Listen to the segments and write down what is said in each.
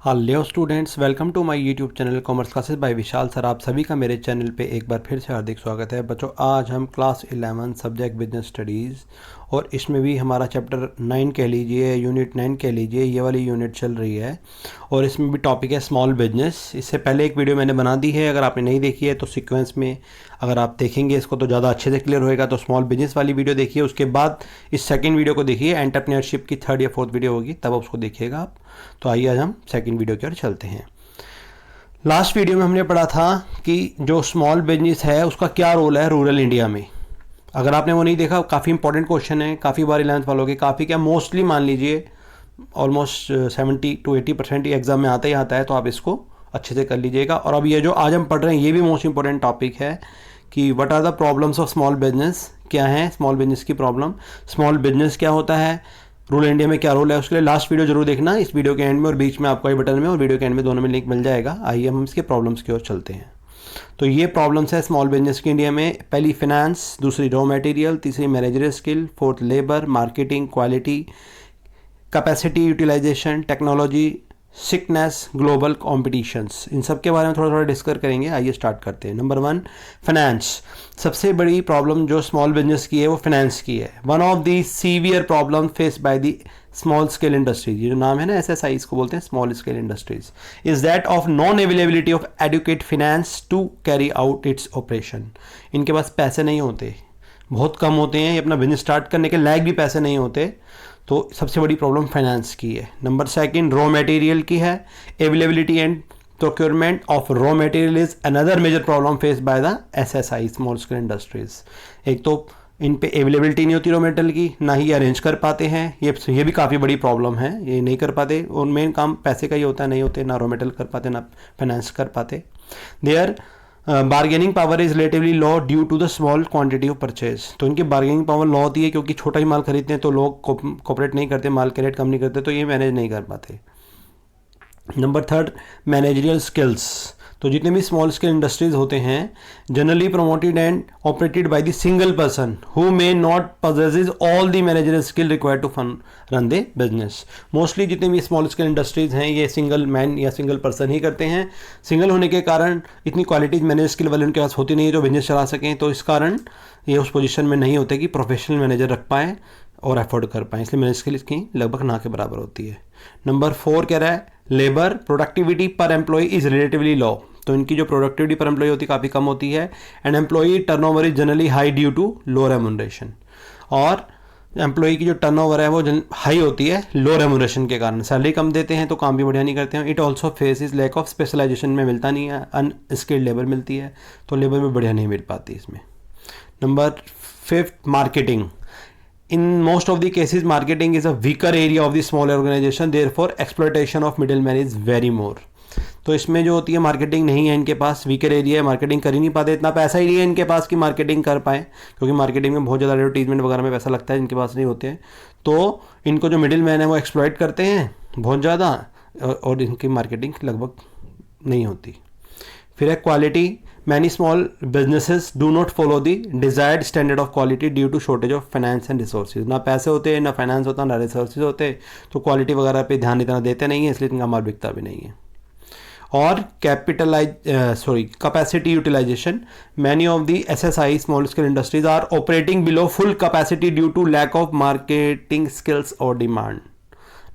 Hello students, welcome to my YouTube channel commerce classes by Vishal sir. आप सभी का मेरे चैनल पे एक बार फिर से हार्दिक स्वागत है। बच्चों, आज हम क्लास 11 सब्जेक्ट बिजनेस स्टडीज़ और इसमें भी हमारा चैप्टर 9 कह लीजिए, यूनिट 9 कह लीजिए, ये वाली यूनिट चल रही है और इसमें भी टॉपिक है स्मॉल बिजनेस। इससे पहले एक वीडियो मैंने बना दी है, अगर आपने नहीं देखी है तो सीक्वेंस में अगर आप देखेंगे इसको तो ज़्यादा अच्छे से क्लियर होएगा। तो स्मॉल बिजनेस वाली वीडियो देखिए, उसके बाद इस सेकंड वीडियो को देखिए, एंटरप्रेन्योरशिप की थर्ड या फोर्थ वीडियो होगी, तब उसको देखिएगा आप। तो आइए आज हम सेकंड वीडियो की ओर चलते हैं। लास्ट वीडियो में हमने पढ़ा था कि जो स्मॉल बिजनेस है उसका क्या रोल है रूरल इंडिया में। अगर आपने वो नहीं देखा, काफ़ी इंपॉर्टेंट क्वेश्चन है, काफ़ी बार 11th वालों के काफ़ी क्या मोस्टली मान लीजिए ऑलमोस्ट 70 to 80% एग्जाम में आता ही आता है, तो आप इसको अच्छे से कर लीजिएगा। और अब ये जो आज हम पढ़ रहे हैं ये भी मोस्ट इंपॉर्टेंट टॉपिक है कि what are the problems of small business. क्या है स्मॉल बिजनेस की प्रॉब्लम, स्मॉल बिजनेस क्या होता है, रूरल इंडिया में क्या रोल है। उसके लिए लास्ट वीडियो जरूर देखना, इस वीडियो के एंड में और बीच में आपको आई बटन में और वीडियो के एंड में दोनों में लिंक मिल जाएगा। आइए हम इसके प्रॉब्लम्स की ओर चलते हैं। तो ये प्रॉब्लम्स है स्मॉल बिजनेस की इंडिया में। पहली फाइनेंस, दूसरी रॉ मटेरियल, तीसरी managerial skill, fourth labour, marketing, quality, capacity utilisation, technology, sickness, global competitions. इन सब के बारे में थोड़ा थोड़ा डिस्कस करेंगे। आइए स्टार्ट करते हैं। Number 1, finance. सबसे बड़ी प्रॉब्लम जो स्मॉल बिजनेस की है वो फाइनेंस की है। One of the severe problem face by the small scale industries, ये जो नाम है ना SSI इसको बोलते हैं, small scale industries, is that of non availability of adequate finance to carry out its operation. इनके पास पैसे नहीं होते, बहुत कम होते हैं, ये अपना बिजनेस स्टार्ट करने के लायक भी पैसे नहीं होते। तो सबसे बड़ी प्रॉब्लम फाइनेंस की है। नंबर 2 रॉ मटेरियल की है। Availability and procurement of raw material is another major problem face by the SSI small scale industries. एक तो इन पे अवेलेबिलिटी नहीं होती रॉ मटेरियल की, ना ही अरेंज कर पाते हैं, ये भी काफ़ी बड़ी प्रॉब्लम है, ये नहीं कर पाते। और मेन काम पैसे का ही होता है, नहीं होते, ना रॉ मटेरियल कर पाते ना फाइनेंस कर पाते। Their bargaining power is relatively low due to the small quantity of purchase. तो इनकी बार्गेनिंग पावर लो होती है क्योंकि छोटा ही माल खरीदते हैं, तो लोग कोऑपरेट नहीं करते, माल के रेट कम नहीं करते, तो ये मैनेज नहीं कर पाते। Number 3 managerial skills. तो जितने भी स्मॉल स्केल इंडस्ट्रीज होते हैं generally promoted and operated by the single person who may not possesses all the managerial skill required to run the business. Mostly जितने भी स्मॉल स्केल इंडस्ट्रीज हैं ये single man या सिंगल पर्सन ही करते हैं। सिंगल होने के कारण इतनी क्वालिटी मैनेजर स्किल वाले उनके पास होती नहीं है जो बिजनेस चला सकें, तो इस कारण ये उस पोजीशन में नहीं होते कि प्रोफेशनल मैनेजर रख पाएँ और अफोर्ड कर पाएँ, इसलिए मैनेजर स्किल इसकी लगभग ना के बराबर होती है। नंबर 4 कह रहा है लेबर प्रोडक्टिविटी पर एम्प्लॉय इज रिलेटिवली लो। तो इनकी जो प्रोडक्टिविटी पर एम्प्लॉय होती है काफ़ी कम होती है। And employee turnover is generally high due to low remuneration. और एम्प्लॉय की जो टर्नओवर है वो हाई होती है लो रेम्यूनरेशन के कारण, सैलरी कम देते हैं तो काम भी बढ़िया नहीं करते हैं। It also face is lack of specialisation में मिलता नहीं है, अनस्किल्ड लेबर मिलती है, तो लेबर भी बढ़िया नहीं मिल पाती इसमें। Number 5 marketing. In most of the cases, marketing is a weaker area of the small organization. Therefore, exploitation of middleman is very more. तो इसमें जो होती है मार्केटिंग नहीं है इनके पास, वीकर एरिया है, मार्केटिंग कर ही नहीं पाते, इतना पैसा ही नहीं है इनके पास कि मार्केटिंग कर पाए, क्योंकि मार्केटिंग में बहुत ज़्यादा एडवर्टीजमेंट वगैरह में पैसा लगता है, इनके पास नहीं होते हैं। तो इनको जो मिडिल मैन है वो एक्सप्लॉइट करते हैं बहुत ज़्यादा और इनकी मार्केटिंग लगभग नहीं होती। फिर है quality. Many small businesses do not follow the desired standard of quality due to shortage of finance and resources. ना पैसे होते, ना फाइनेंस होता, ना रिसोर्सेज होते, तो क्वालिटी वगैरह पे ध्यान इतना देते नहीं है, इसलिए इनका माल बिकता भी नहीं है। और capacity utilisation. Many of the SSI small scale industries are operating below full capacity due to lack of marketing skills और डिमांड।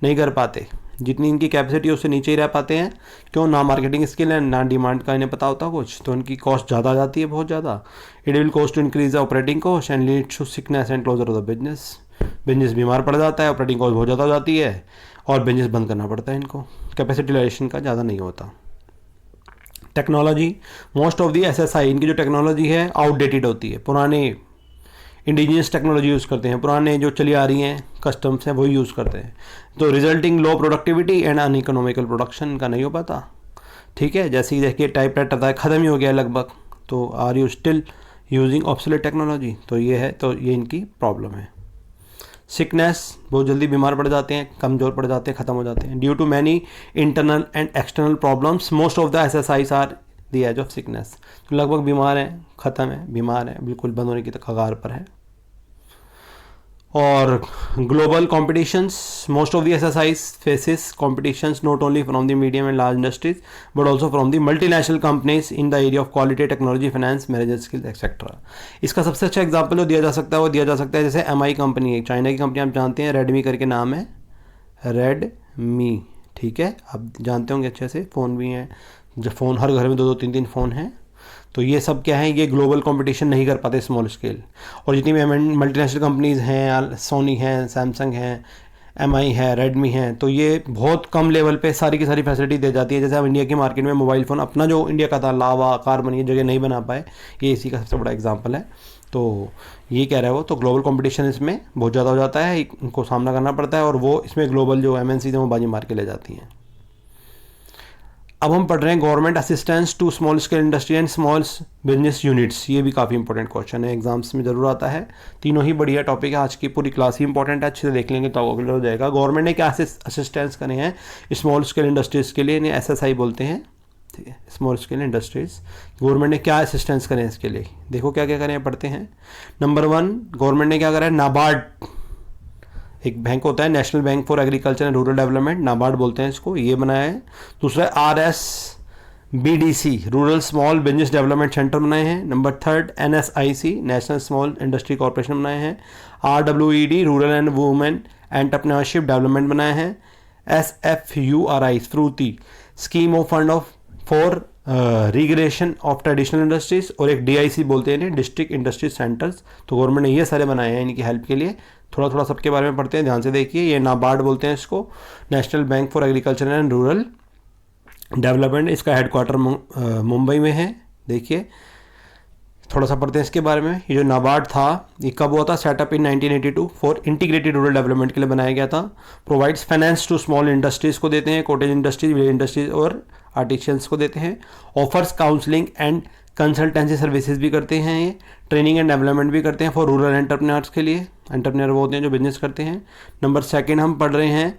नहीं कर पाते, जितनी इनकी कैपेसिटी उससे नीचे ही रह पाते हैं। क्यों? ना मार्केटिंग स्किल है, ना डिमांड का इन्हें पता होता कुछ, तो उनकी कॉस्ट ज़्यादा आ जाती है, बहुत ज़्यादा। It will cost to increase the operating cost and lead to sickness and closure of the business. Business बीमार पड़ जाता है, ऑपरेटिंग कॉस्ट बहुत ज़्यादा हो जाती है और बिजनेस बंद करना पड़ता है इनको। कैपेसिटी यूटिलाइजेशन का ज़्यादा नहीं होता। Technology. Most of the SSI इनकी जो टेक्नोलॉजी है आउटडेटेड होती है, पुराने इंडिजिनियस टेक्नोलॉजी यूज़ करते हैं, पुराने जो चली आ रही हैं कस्टम्स हैं वही यूज़ करते हैं, तो resulting low productivity and uneconomical production का नहीं हो पाता। ठीक है, जैसे ही देखिए टाइपराइटर था ख़त्म ही हो गया लगभग, तो are you still using obsolete technology, तो ये है, तो ये इनकी प्रॉब्लम है। सिकनेस, बहुत जल्दी बीमार पड़ जाते हैं, कमज़ोर पड़ जाते हैं, ख़त्म हो जाते हैं। Due to many internal and external problems most of the SSIs are the edge of sickness. तो लगभग बीमार है, ख़त्म है, बीमार है, बिल्कुल बंद होने की कगार पर है। और global competitions, most of the SSIs faces competitions not only from the medium and large industries but also from the multinational companies in the area of quality, technology, finance, management skills etc. इसका सबसे अच्छा example जो दिया जा सकता है वो दिया जा सकता है जैसे MI कंपनी है, चाइना की कंपनी, आप जानते हैं, रेडमी करके नाम है, रेडमी, ठीक है, आप जानते होंगे अच्छे से, फ़ोन भी हैं, जब फ़ोन हर घर में 2-2 3-3 फ़ोन हैं, तो ये सब क्या है, ये ग्लोबल कंपटीशन नहीं कर पाते स्मॉल स्केल। और जितनी भी मल्टीनेशनल कंपनीज़ हैं, सोनी हैं, सैमसंग हैं, MI है, रेडमी है, तो ये बहुत कम लेवल पे सारी की सारी फैसिलिटी दे जाती है। जैसे हम इंडिया की मार्केट में मोबाइल फ़ोन अपना जो इंडिया का था, लावा कार बनी जगह नहीं बना पाए, ये इसी का सबसे बड़ा एग्जाम्पल है। तो ये कह रहा है वो, तो ग्लोबल कंपटीशन इसमें बहुत ज़्यादा हो जाता है, इनको सामना करना पड़ता है, और वो इसमें ग्लोबल जो MNCs हैं वो बाजी मार के ले जाती हैं। अब हम पढ़ रहे हैं government assistance to small scale industry and small business units. ये भी काफ़ी इंपॉर्टेंट क्वेश्चन है, एग्जाम्स में ज़रूर आता है। तीनों ही बढ़िया टॉपिक है, आज की पूरी क्लास ही इंपॉर्टेंट है, अच्छे से देख लेंगे तो क्लियर हो जाएगा। गवर्नमेंट ने क्या असिस्टेंस करे हैं स्मॉल स्केल इंडस्ट्रीज़ के लिए, इन्हें SSI बोलते हैं, ठीक है, स्मॉल स्केल इंडस्ट्रीज़। गवर्नमेंट ने क्या असिस्टेंस करें इसके लिए, देखो क्या क्या करें, पढ़ते हैं। नंबर 1, गवर्नमेंट ने क्या करा है, नाबार्ड, एक बैंक होता है national bank for agriculture and rural development, NABARD बोलते हैं इसको, ये बनाया है। दूसरा RSBDC, rural small business development centre बनाए हैं। Number 3 NSIC, national small industry corporation बनाए हैं। RWED, rural and women entrepreneurship development बनाए हैं। SFURI, फ्रूटी, scheme of fund of for regression of traditional industries, और एक DIC बोलते हैं डिस्ट्रिक्ट इंडस्ट्री सेंटर्स। तो गवर्नमेंट ने ये सारे बनाए हैं इनकी हेल्प के लिए। थोड़ा थोड़ा सबके बारे में पढ़ते हैं, ध्यान से देखिए। ये नाबार्ड बोलते हैं इसको, national bank for agriculture and rural development, इसका हेडक्वार्टर मुंबई में है। देखिए थोड़ा सा पढ़ते हैं इसके बारे में। ये जो नाबार्ड था ये कब हुआ था, setup in 1982 for integrated rural development के लिए बनाया गया था। Provides finance to small industries को देते हैं, कॉटेज इंडस्ट्रीज, विलेज इंडस्ट्रीज और आर्टिशियंस को देते हैं। Offers counselling and consultancy services भी करते हैं, ये ट्रेनिंग एंड डेवलपमेंट भी करते हैं फॉर रूरल एंटरप्रेन्योर्स के लिए। एंटरप्रेन्योर वो होते हैं जो बिजनेस करते हैं। नंबर 2 हम पढ़ रहे हैं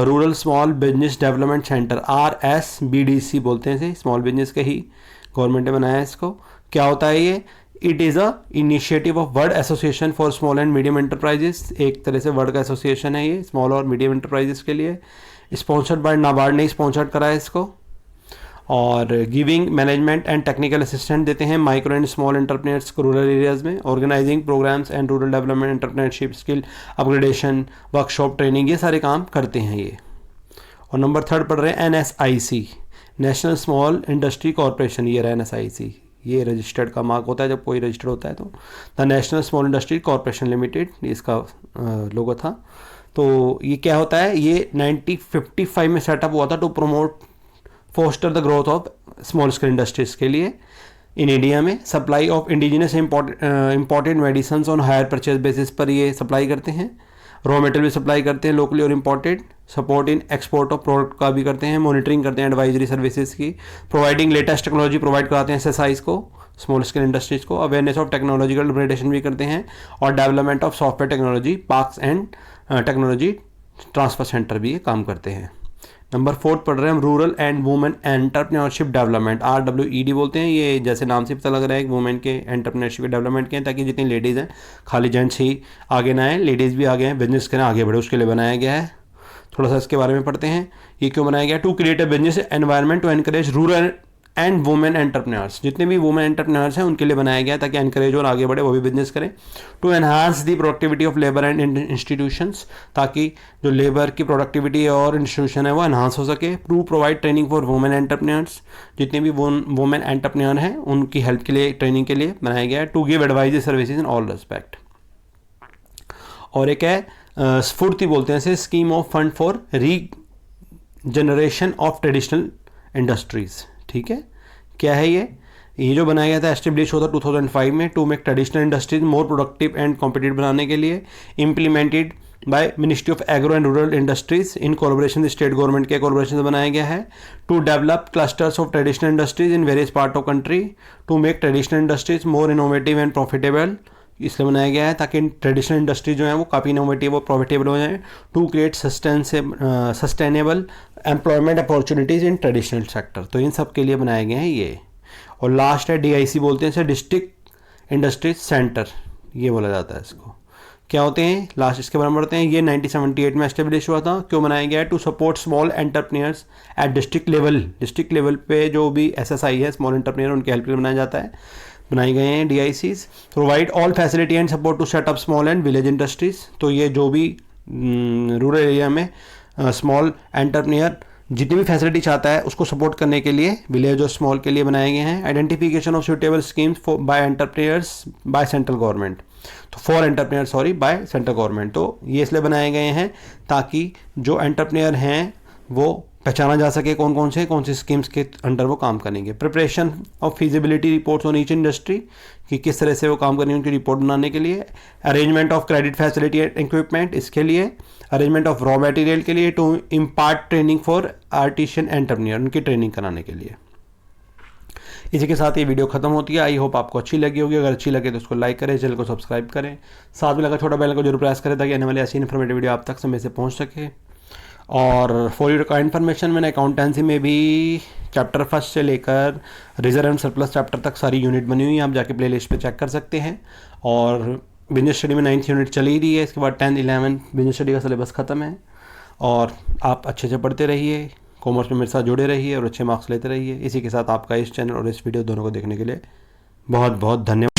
rural small business development centre, RSBDC बोलते हैं इसे, स्मॉल बिजनेस के ही गवर्नमेंट ने बनाया है इसको। क्या होता है ये, it is a initiative of world association for small and medium enterprises, एक तरह से वर्ल्ड का एसोसिएशन है ये स्मॉल और मीडियम एंटरप्राइजेस के लिए। स्पॉन्सर्ड बाय नाबार्ड ने स्पॉन्सर्ड करा है इसको। और giving management and technical assistant देते हैं माइक्रो एंड स्मॉल एंटरप्रेन्योर्स को रूरल एरियाज़ में। Organising programmes and rural development, entrepreneurship, skill upgradation, workshop, training, ये सारे काम करते हैं ये। और नंबर 3 पढ़ रहे हैं NSIC, national small industry corporation, ये रहा NSIC, ये रजिस्टर्ड का मार्क होता है जब कोई रजिस्टर्ड होता है, तो the national small industry corporation limited, इसका लोगो था। तो ये क्या होता है, ये 1955 में सेटअप हुआ था to promote foster the growth of small scale industries के लिए इन इंडिया में। Supply of indigenous imported medicine on hire purchase basis पर ये सप्लाई करते हैं। रॉ मटेरियल भी सप्लाई करते हैं लोकली और imported. Support in export of product का भी करते हैं। मॉनिटरिंग करते हैं एडवाइजरी सर्विसेज की। प्रोवाइडिंग लेटेस्ट टेक्नोलॉजी प्रोवाइड कराते हैं SSIs को, स्मॉल स्केल इंडस्ट्रीज को। अवेयरनेस ऑफ टेक्नोलॉजिकल अपग्रेडेशन भी करते हैं। और development of software technology, parks and technology transfer centre भी ये काम करते हैं। नंबर 4 पढ़ रहे हैं हम rural and women entrepreneurship development, RWED बोलते हैं। ये जैसे नाम से पता लग रहा है वुमेन के एंटरप्रेन्योरशिप डेवलपमेंट के हैं, ताकि जितनी लेडीज़ हैं, खाली जेंट्स ही आगे ना आए, लेडीज़ भी आगे हैं, बिजनेस करें, आगे बढ़े, उसके लिए बनाया गया है। थोड़ा सा इसके बारे में पढ़ते हैं, ये क्यों बनाया गया। To create a business environment to encourage rural and women entrepreneurs, जितने भी वुमेन एंटरप्रेन्योर्स हैं उनके लिए बनाया गया है, ताकि एनकरेज और आगे बढ़े, वो भी बिजनेस करें। To enhance the productivity of labour and institutions, ताकि जो लेबर की प्रोडक्टिविटी और इंस्टीट्यूशन है वो एनहांस हो सके। To provide training for women entrepreneurs, जितने भी वुमेन एंटरप्रेन्योर हैं उनकी हेल्प के लिए, ट्रेनिंग के लिए बनाया गया है। To give advisory services in all respect. और एक है स्फूर्ति बोलते हैं इसे, scheme of fund for regeneration of traditional industries. ठीक है, क्या है ये जो बनाया गया था, एस्टेब्लिश होता 2005 में, to make traditional industries more productive and competitive बनाने के लिए। Implemented by ministry of agro and rural industries in collaboration state government के कोलैबोरेशन से बनाया गया है। To develop clusters of traditional industries in various part of country. To make traditional industries more innovative and profitable, इसलिए बनाया गया है ताकि ट्रेडिशनल इंडस्ट्री जो है वो काफ़ी इनोवेटिव और प्रॉफिटेबल हो जाए। To create sustainable employment opportunities in traditional sector, तो इन सब के लिए बनाए गए हैं ये। और लास्ट है DIC बोलते हैं इसे, डिस्ट्रिक्ट इंडस्ट्री सेंटर, ये बोला जाता है इसको। क्या होते हैं, लास्ट इसके बारे में पढ़ते हैं। ये 1978 में एस्टेब्लिश हुआ था। क्यों बनाया गया है? To support small entrepreneurs at district level. District level पे जो भी SSI है, स्मॉल एंटरप्रेन्योर, उनके हेल्प के लिए बनाया जाता है, बनाए गए हैं DICs। Provide all facility and support to set up small and village industries. तो ये जो भी रूरल एरिया में स्मॉल एंटरप्रेन्योर जितनी भी फैसिलिटी चाहता है उसको सपोर्ट करने के लिए विलेज और स्मॉल के लिए बनाए गए हैं। Identification of suitable schemes for by entrepreneurs by central government, तो for entrepreneur sorry by central government. तो ये इसलिए बनाए गए हैं ताकि जो एंटरप्रेन्योर हैं वो पहचाना जा सके कौन सी स्कीम्स के अंडर वो काम करेंगे। Preparation of feasibility reports on each industry, कि किस तरह से वो काम करेंगे उनकी रिपोर्ट बनाने के लिए। Arrangement of credit facility and equipment, इसके लिए। अरेंजमेंट ऑफ रॉ मटेरियल के लिए। To impart training for artisan entrepreneur, उनकी ट्रेनिंग कराने के लिए। इसी के साथ ये वीडियो खत्म होती है। आई होप आपको अच्छी लगी होगी। अगर अच्छी लगे तो उसको लाइक करें, चैनल को सब्सक्राइब करें, साथ में लगा छोटा बेल को जरूर प्रेस करें ताकि आने वाली ऐसी इन्फॉर्मेटिव वीडियो आप तक समय से पहुंच सके। और फॉर योर का इन्फॉर्मेशन, मैंने अकाउंटेंसी में भी चैप्टर 1 से लेकर रिजर्व एंड सरप्लस चैप्टर तक सारी यूनिट बनी हुई है, आप जाके प्लेलिस्ट पे चेक कर सकते हैं। और बिजनेस स्टडी में 9th यूनिट चली ही रही है, इसके बाद 10th 11th बिजनेस स्टडी का सिलेबस ख़त्म है। और आप अच्छे से पढ़ते रहिए, कॉमर्स में मेरे साथ जुड़े रहिए और अच्छे मार्क्स लेते रहिए। इसी के साथ आपका इस चैनल और इस वीडियो दोनों को देखने के लिए बहुत बहुत धन्यवाद।